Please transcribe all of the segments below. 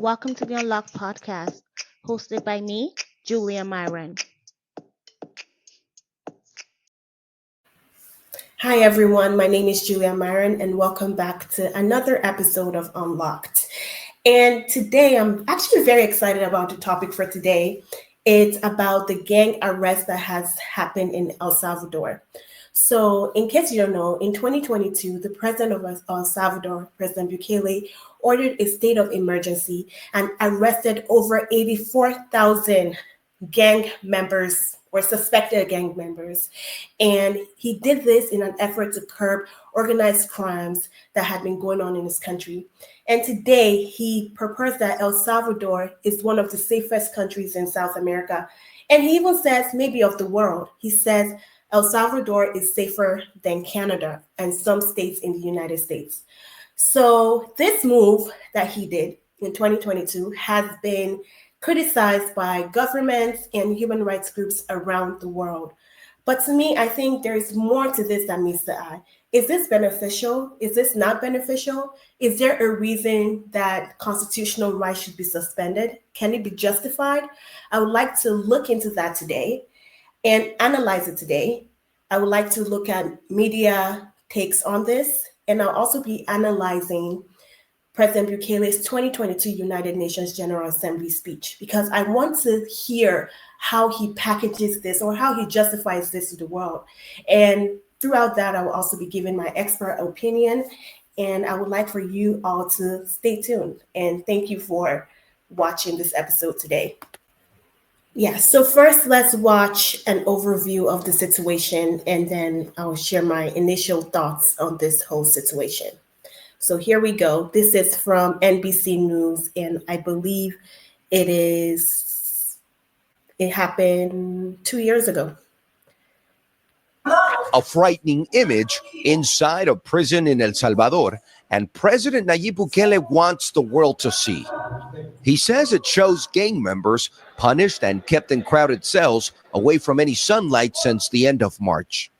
Welcome to the Unlocked podcast, hosted by me, Julia Myron. Hi everyone, my name is Julia Myron and welcome back to another episode of Unlocked. And today I'm actually very excited about the topic for today. It's about the gang arrest that has happened in El Salvador. So in case you don't know, in 2022, the president of El Salvador, President Bukele, ordered a state of emergency and arrested over 84,000 gang members or suspected gang members. And he did this in an effort to curb organized crimes that had been going on in his country. And today he proposed that El Salvador is one of the safest countries in South America. And he even says maybe of the world. He says El Salvador is safer than Canada and some states in the United States. So this move that he did in 2022 has been criticized by governments and human rights groups around the world. But to me, I think there's more to this that meets the eye. Is this beneficial? Is this not beneficial? Is there a reason that constitutional rights should be suspended? Can it be justified? I would like to look into that today and analyze it today. I would like to look at media takes on this, and I'll also be analyzing President Bukele's 2022 United Nations General Assembly speech, because I want to hear how he packages this or how he justifies this to the world. And throughout that, I will also be giving my expert opinion, and I would like for you all to stay tuned. And thank you for watching this episode today. Yeah, so first let's watch an overview of the situation, and then I'll share my initial thoughts on this whole situation. So here we go. This is from NBC News, and I believe it happened 2 years ago. A frightening image inside a prison in El Salvador, and President Nayib Bukele wants the world to see. He says it shows gang members punished and kept in crowded cells away from any sunlight since the end of March.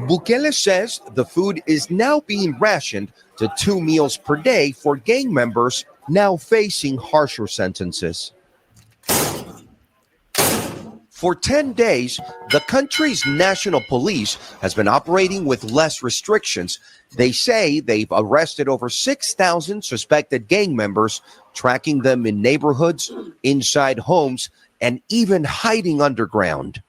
Bukele says the food is now being rationed to 2 meals per day for gang members now facing harsher sentences. For 10 days, the country's national police has been operating with less restrictions. They say they've arrested over 6,000 suspected gang members, tracking them in neighborhoods, inside homes, and even hiding underground.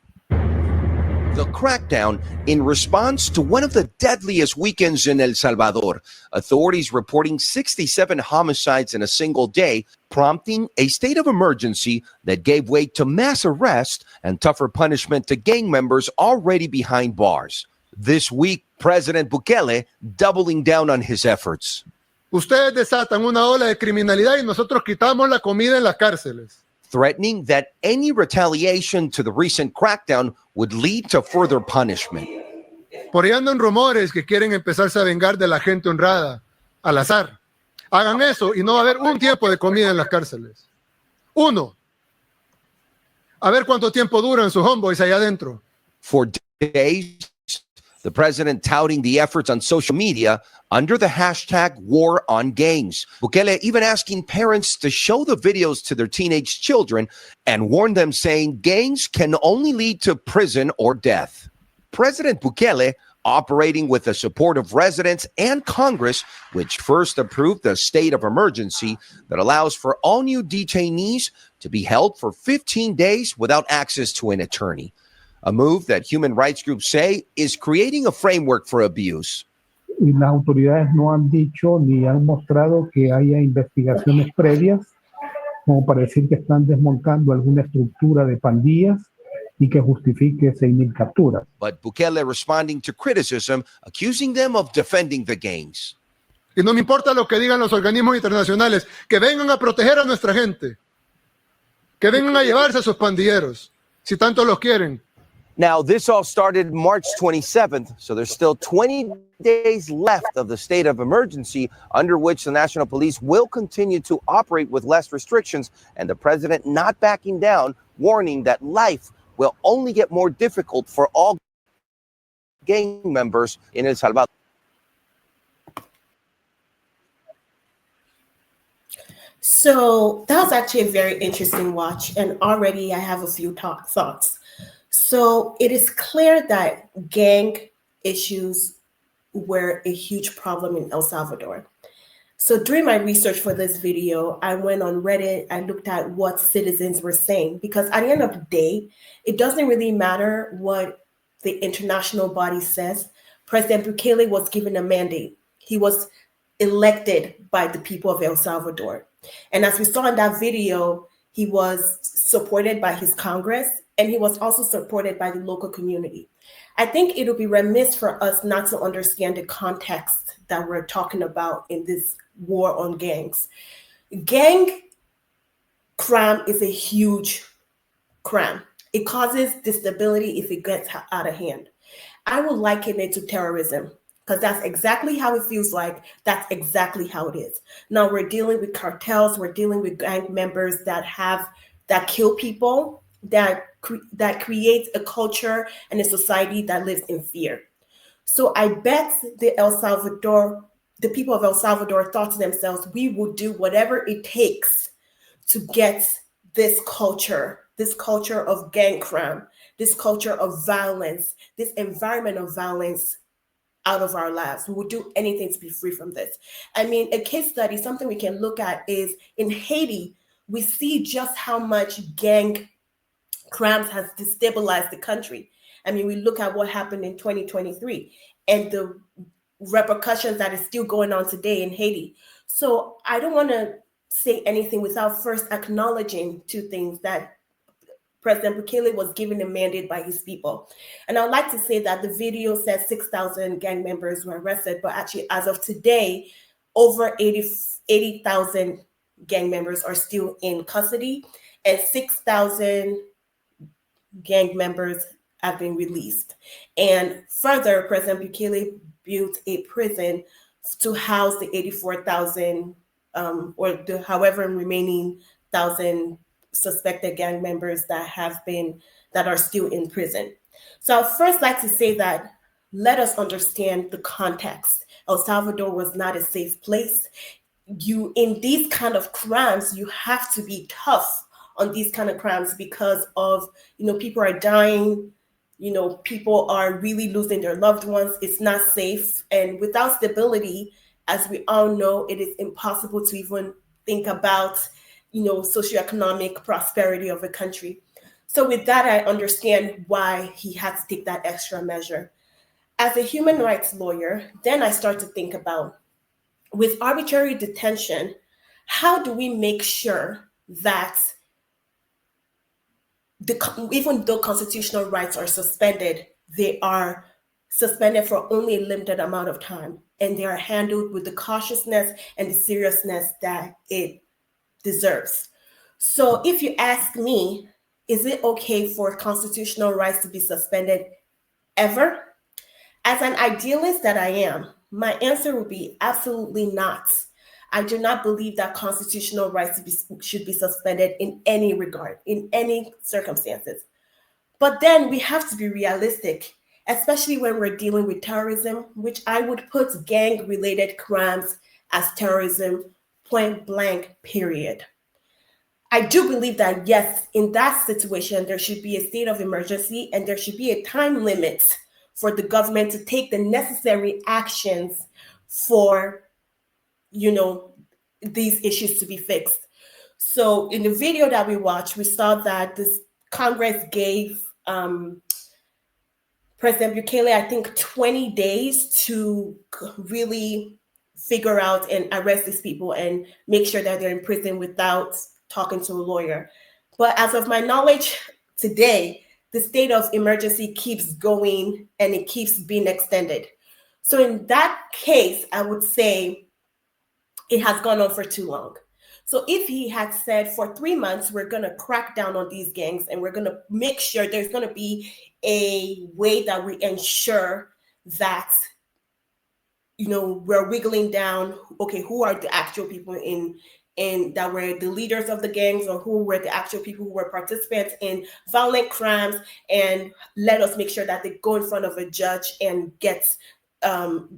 The crackdown in response to one of the deadliest weekends in El Salvador, authorities reporting 67 homicides in a single day, prompting a state of emergency that gave way to mass arrest and tougher punishment to gang members already behind bars. This week, President Bukele doubling down on his efforts. Ustedes desatan una ola de criminalidad y nosotros quitamos la comida en las cárceles. Threatening that any retaliation to the recent crackdown would lead to further punishment. Por ahí andan rumores que quieren empezarse a vengar de la gente honrada, al azar. Hagan eso y no va a haber un tiempo de comida en las cárceles. Uno. A ver cuánto tiempo duran sus homeboys allá adentro. For days, the president touting the efforts on social media under the hashtag war on gangs. Bukele even asking parents to show the videos to their teenage children and warn them, saying gangs can only lead to prison or death. President Bukele operating with the support of residents and Congress, which first approved a state of emergency that allows for all new detainees to be held for 15 days without access to an attorney. A move that human rights groups say is creating a framework for abuse. Y las autoridades no han dicho ni han mostrado que haya investigaciones previas como para decir que están desmontando alguna estructura de pandillas y que justifique 6,000 capturas. But Bukele responding to criticism, accusing them of defending the gangs. Y no me importa lo que digan los organismos internacionales, que vengan a proteger a nuestra gente, que vengan a llevarse a sus pandilleros, si tanto los quieren. Now, this all started March 27th, so there's still 20 days left of the state of emergency under which the National Police will continue to operate with less restrictions, and the president not backing down, warning that life will only get more difficult for all gang members in El Salvador. So that was actually a very interesting watch, and already I have a few thoughts. So it is clear that gang issues were a huge problem in El Salvador. So during my research for this video, I went on Reddit, I looked at what citizens were saying, because at the end of the day, it doesn't really matter what the international body says. President Bukele was given a mandate. He was elected by the people of El Salvador. And as we saw in that video, he was supported by his Congress and he was also supported by the local community. I think it would be remiss for us not to understand the context that we're talking about in this war on gangs. Gang crime is a huge crime. It causes instability if it gets out of hand. I would liken it to terrorism because that's exactly how it feels like. That's exactly how it is. Now we're dealing with cartels. We're dealing with gang members that kill people, that creates a culture and a society that lives in fear. So I bet the people of El Salvador thought to themselves, we will do whatever it takes to get this culture of gang crime, this culture of violence, this environment of violence out of our lives. We would do anything to be free from this. I mean, a case study, something we can look at is in Haiti, we see just how much gang crimes has destabilized the country. I mean, we look at what happened in 2023 and the repercussions that is still going on today in Haiti. So I don't want to say anything without first acknowledging two things: that President Bukele was given a mandate by his people. And I'd like to say that the video says 6,000 gang members were arrested, but actually, as of today, over 80,000 gang members are still in custody, and 6,000 gang members have been released. And further, President Bukele built a prison to house the 84,000 or the however remaining thousand suspected gang members that are still in prison. So I'd first like to say that let us understand the context. El Salvador was not a safe place. You in these kind of crimes, you have to be tough on these kind of crimes because of people are dying, people are really losing their loved ones. It's not safe, and without stability, as we all know, it is impossible to even think about socioeconomic prosperity of a country. So with that, I understand why he had to take that extra measure. As a human rights lawyer, then I start to think about, with arbitrary detention, how do we make sure that even though constitutional rights are suspended, they are suspended for only a limited amount of time, and they are handled with the cautiousness and the seriousness that it deserves. So if you ask me, is it okay for constitutional rights to be suspended ever? As an idealist that I am, my answer would be absolutely not. I do not believe that constitutional rights should be suspended in any regard, in any circumstances. But then we have to be realistic, especially when we're dealing with terrorism, which I would put gang-related crimes as terrorism, point blank, period. I do believe that, yes, in that situation, there should be a state of emergency and there should be a time limit for the government to take the necessary actions for, these issues to be fixed. So in the video that we watched, we saw that this Congress gave President Bukele, I think, 20 days to really figure out and arrest these people and make sure that they're in prison without talking to a lawyer. But as of my knowledge today, the state of emergency keeps going and it keeps being extended. So in that case, I would say it has gone on for too long. So if he had said for 3 months, we're going to crack down on these gangs and we're going to make sure there's going to be a way that we ensure that, we're wiggling down, okay, who are the actual people in that were the leaders of the gangs, or who were the actual people who were participants in violent crimes, and let us make sure that they go in front of a judge and get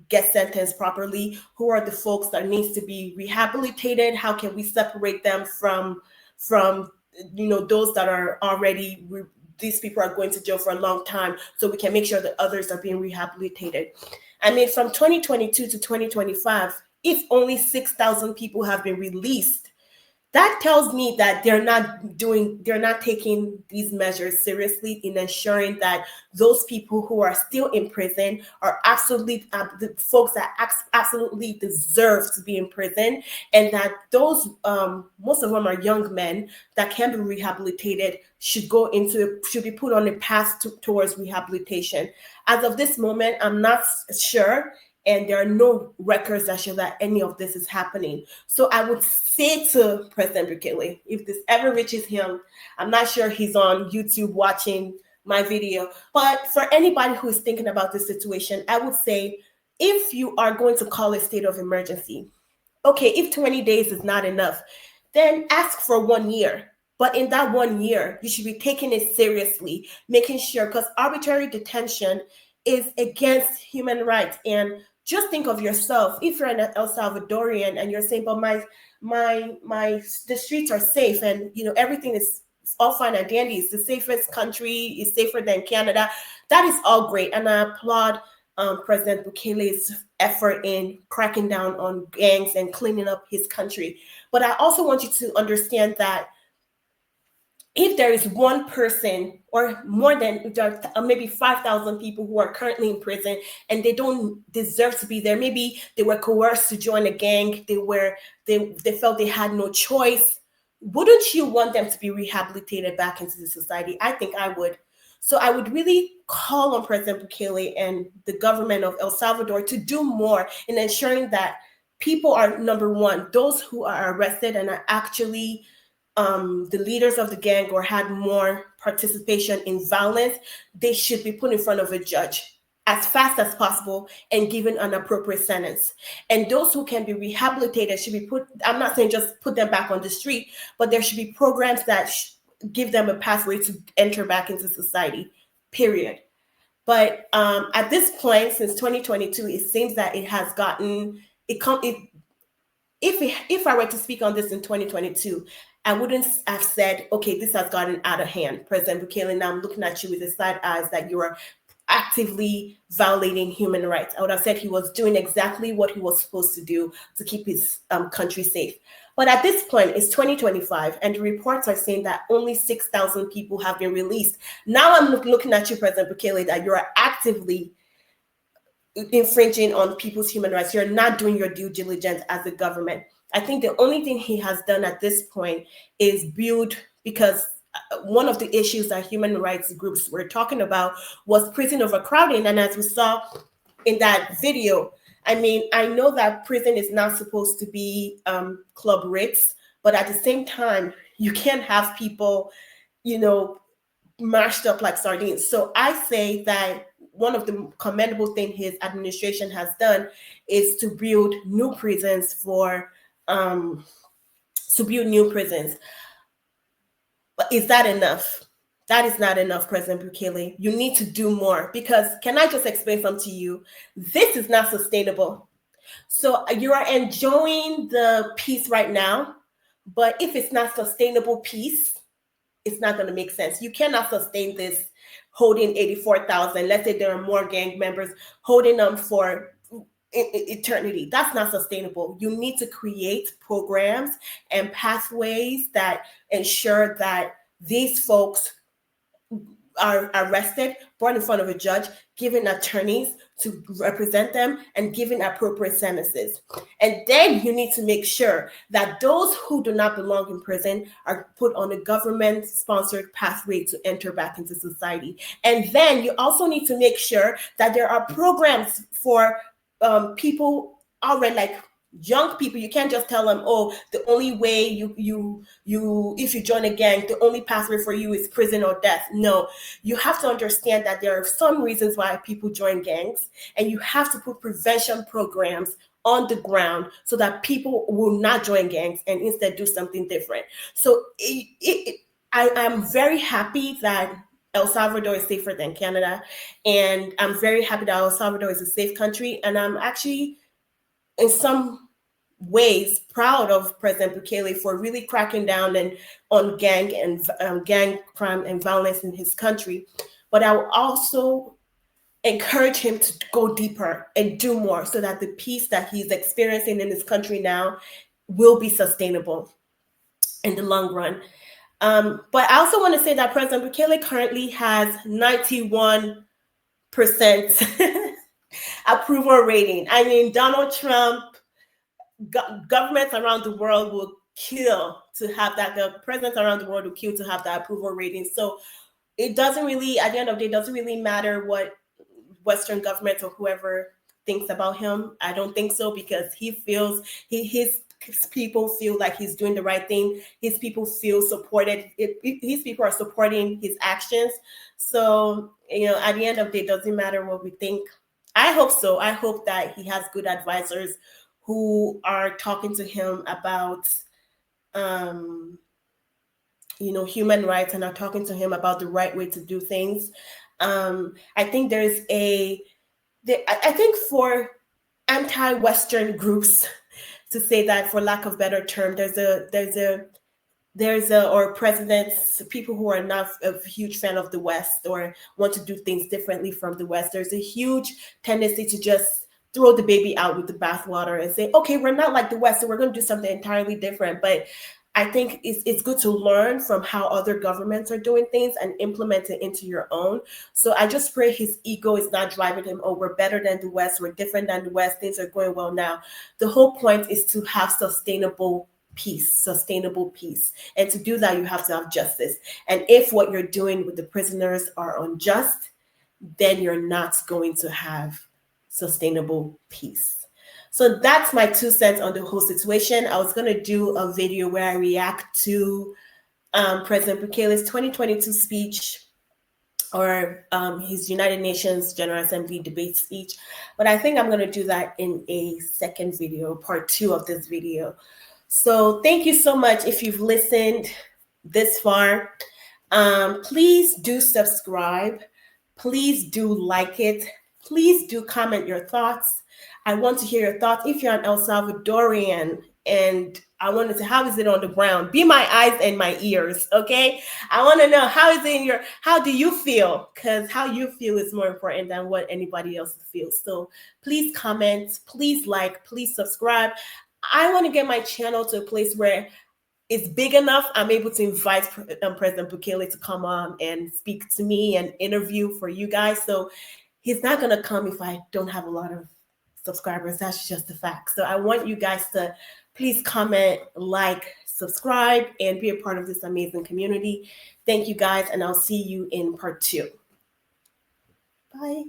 get sentenced properly? Who are the folks that needs to be rehabilitated? How can we separate them from those that are already these people are going to jail for a long time, so we can make sure that others are being rehabilitated. I mean, from 2022 to 2025, if only 6,000 people have been released, that tells me that they're not taking these measures seriously in ensuring that those people who are still in prison are absolutely the folks that absolutely deserve to be in prison, and that those most of them are young men that can be rehabilitated should be put on a path towards rehabilitation. As of this moment, I'm not sure, and there are no records that show that any of this is happening. So I would say to President Bukele, if this ever reaches him, I'm not sure he's on YouTube watching my video, but for anybody who is thinking about this situation, I would say, if you are going to call a state of emergency, okay, if 20 days is not enough, then ask for 1 year. But in that 1 year, you should be taking it seriously, making sure, because arbitrary detention is against human rights. And just think of yourself. If you're an El Salvadorian and you're saying, but the streets are safe and everything is all fine and dandy, it's the safest country, it's safer than Canada. That is all great, and I applaud President Bukele's effort in cracking down on gangs and cleaning up his country. But I also want you to understand that if there is one person or more than maybe 5,000 people who are currently in prison and they don't deserve to be there, maybe they were coerced to join a gang, they felt they had no choice, wouldn't you want them to be rehabilitated back into the society? I think I would. So I would really call on President Bukele and the government of El Salvador to do more in ensuring that people are, number one, those who are arrested and are actually the leaders of the gang or had more participation in violence, they should be put in front of a judge as fast as possible and given an appropriate sentence. And those who can be rehabilitated should be I'm not saying just put them back on the street, but there should be programs that give them a pathway to enter back into society, period. But at this point, since 2022, it seems that it has gotten, if I were to speak on this in 2022, I wouldn't have said, okay, this has gotten out of hand. President Bukele, now I'm looking at you with the side eyes that you are actively violating human rights. I would have said he was doing exactly what he was supposed to do to keep his country safe. But at this point, it's 2025, and the reports are saying that only 6,000 people have been released. Now I'm looking at you, President Bukele, that you are actively infringing on people's human rights. You're not doing your due diligence as a government. I think the only thing he has done at this point is build, because one of the issues that human rights groups were talking about was prison overcrowding. And as we saw in that video, I mean, I know that prison is not supposed to be Club Ritz, but at the same time, you can't have people, mashed up like sardines. So I say that one of the commendable things his administration has done is to build new prisons But is that enough? That is not enough, President Bukele. You need to do more, because can I just explain something to you? This is not sustainable. So you are enjoying the peace right now, but if it's not sustainable peace, it's not going to make sense. You cannot sustain this holding 84,000. Let's say there are more gang members holding them for eternity. That's not sustainable. You need to create programs and pathways that ensure that these folks are arrested, brought in front of a judge, given attorneys to represent them, and given appropriate sentences. And then you need to make sure that those who do not belong in prison are put on a government-sponsored pathway to enter back into society. And then you also need to make sure that there are programs for people already, like young people. You can't just tell them, oh, the only way you if you join a gang, the only pathway for you is prison or death. No, you have to understand that there are some reasons why people join gangs, and you have to put prevention programs on the ground so that people will not join gangs and instead do something different. So I am very happy that El Salvador is safer than Canada. And I'm very happy that El Salvador is a safe country. And I'm actually, in some ways, proud of President Bukele for really cracking down on gang and gang crime and violence in his country. But I will also encourage him to go deeper and do more so that the peace that he's experiencing in his country now will be sustainable in the long run. But I also want to say that President Bukele currently has 91% approval rating. I mean, Donald Trump, governments around the world will kill to have that. The presidents around the world will kill to have that approval rating. So it doesn't really, at the end of the day, doesn't really matter what Western governments or whoever thinks about him. I don't think so, because he feels his people feel like he's doing the right thing. His people feel supported. His people are supporting his actions. So, at the end of the day, it doesn't matter what we think. I hope so. I hope that he has good advisors who are talking to him about, human rights, and are talking to him about the right way to do things. I think I think for anti-Western groups, to say that, for lack of better term, or presidents, people who are not a huge fan of the West or want to do things differently from the West, there's a huge tendency to just throw the baby out with the bathwater and say, okay, we're not like the West, so we're going to do something entirely different. But I think it's good to learn from how other governments are doing things and implement it into your own. So I just pray his ego is not driving him, oh, we're better than the West, we're different than the West, things are going well now. The whole point is to have sustainable peace. And to do that, you have to have justice. And if what you're doing with the prisoners are unjust, then you're not going to have sustainable peace. So that's my 2 cents on the whole situation. I was going to do a video where I react to President Bukele's 2022 speech, or his United Nations General Assembly debate speech. But I think I'm going to do that in a second video, part 2 of this video. So thank you so much if you've listened this far. Please do subscribe. Please do like it. Please do comment your thoughts. I want to hear your thoughts. If you're an El Salvadorian and I want to say, how is it on the ground? Be my eyes and my ears, okay? I want to know, how do you feel? Because how you feel is more important than what anybody else feels. So please comment, please like, please subscribe. I want to get my channel to a place where it's big enough I'm able to invite President Bukele to come on and speak to me and interview for you guys. So he's not going to come if I don't have a lot of subscribers. That's just the fact. So I want you guys to please comment, like, subscribe, and be a part of this amazing community. Thank you guys, and I'll see you in part 2. Bye.